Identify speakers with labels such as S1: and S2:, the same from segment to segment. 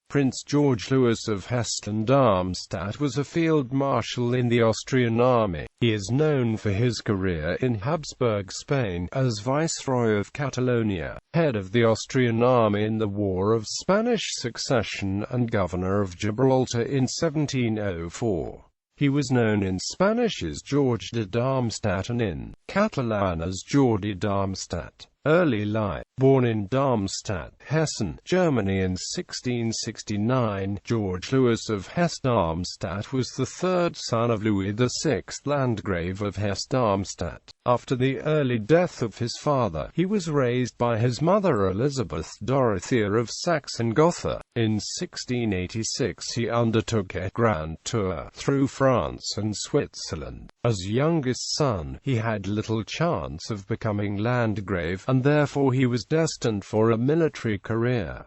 S1: Prince George Louis of Hessen-Darmstadt was a field marshal in the Austrian army. He is known for his career in Habsburg Spain, as Viceroy of Catalonia, head of the Austrian army in the War of Spanish Succession, and governor of Gibraltar in 1704. He was known in Spanish as Jorge de Darmstadt and in Catalan as Jordi Darmstadt. Early life. Born in Darmstadt, Hessen, Germany in 1669, George Louis of Hesse-Darmstadt was the third son of Louis VI, Landgrave of Hesse-Darmstadt. After the early death of his father, he was raised by his mother Elizabeth Dorothea of Saxon-Gotha. In 1686 he undertook a grand tour through France and Switzerland. As youngest son, he had little chance of becoming Landgrave, and therefore he was destined for a military career.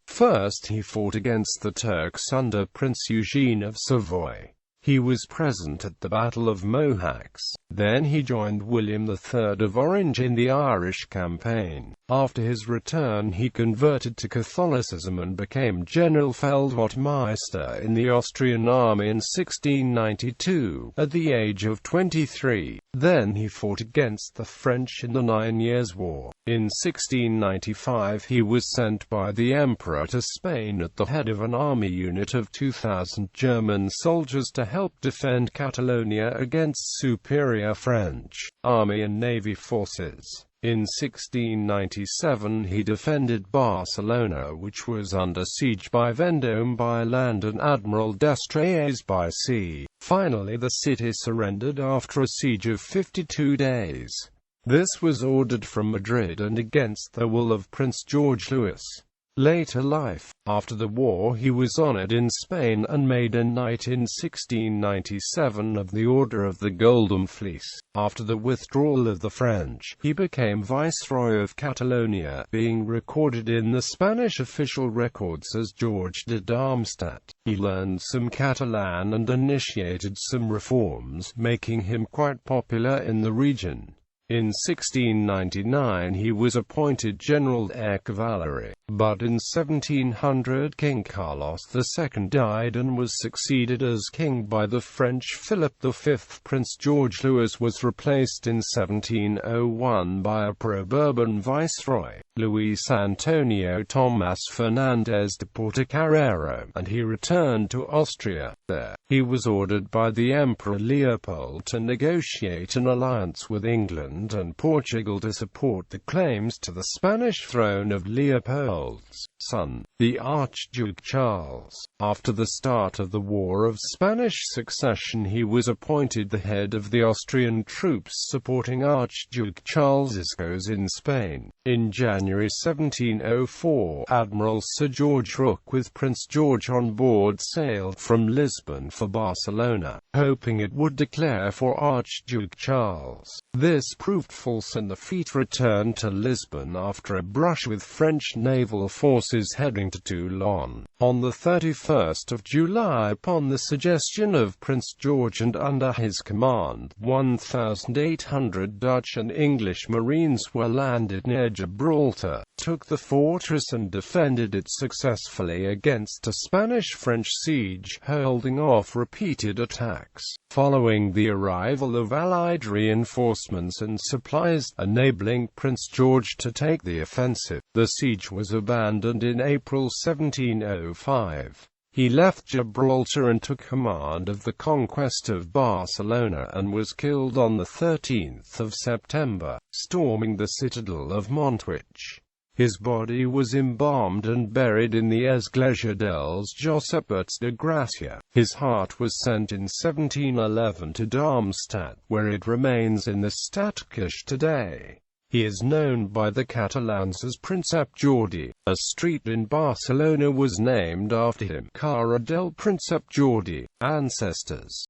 S1: First he fought against the Turks under Prince Eugene of Savoy. He was present at the Battle of Mohacs. Then he joined William III of Orange in the Irish campaign. After his return he converted to Catholicism and became General Feldwachtmeister in the Austrian army in 1692, at the age of 23. Then he fought against the French in the 9 Years' War. In 1695 he was sent by the Emperor to Spain at the head of an army unit of 2,000 German soldiers to help defend Catalonia against superior French army and navy forces. In 1697 he defended Barcelona, which was under siege by Vendôme by land and Admiral d'Estrées by sea. Finally the city surrendered after a siege of 52 days. This was ordered from Madrid and against the will of Prince George Louis. Later life. After the war he was honored in Spain and made a knight in 1697 of the Order of the Golden Fleece. After the withdrawal of the French, he became Viceroy of Catalonia, being recorded in the Spanish official records as Jorge de Darmstadt. He learned some Catalan and initiated some reforms, making him quite popular in the region. In 1699 he was appointed General Air Cavalry, but in 1700 King Carlos II died and was succeeded as king by the French Philip V. Prince George Louis was replaced in 1701 by a pro-Bourbon viceroy, Luis Antonio Tomás Fernández de Portocarrero, and he returned to Austria. There, he was ordered by the Emperor Leopold to negotiate an alliance with England and Portugal to support the claims to the Spanish throne of Leopold's son, the Archduke Charles. After the start of the War of Spanish Succession he was appointed the head of the Austrian troops supporting Archduke Charles's cause in Spain. In January 1704, Admiral Sir George Rooke with Prince George on board sailed from Lisbon for Barcelona, hoping it would declare for Archduke Charles. This proved false and the fleet returned to Lisbon after a brush with French naval forces heading to Toulon. On the 31st of July, upon the suggestion of Prince George and under his command, 1,800 Dutch and English Marines were landed near Gibraltar, took the fortress and defended it successfully against a Spanish-French siege, holding off repeated attacks. Following the arrival of Allied reinforcements and supplies, enabling Prince George to take the offensive, the siege was abandoned in April 1705. He left Gibraltar and took command of the conquest of Barcelona and was killed on the 13th of September, storming the citadel of Montjuïc. His body was embalmed and buried in the Església dels Josephets de Gracia. His heart was sent in 1711 to Darmstadt, where it remains in the Stadtkirche today. He is known by the Catalans as Príncep Jordi. A street in Barcelona was named after him, Cara del Príncep Jordi. Ancestors.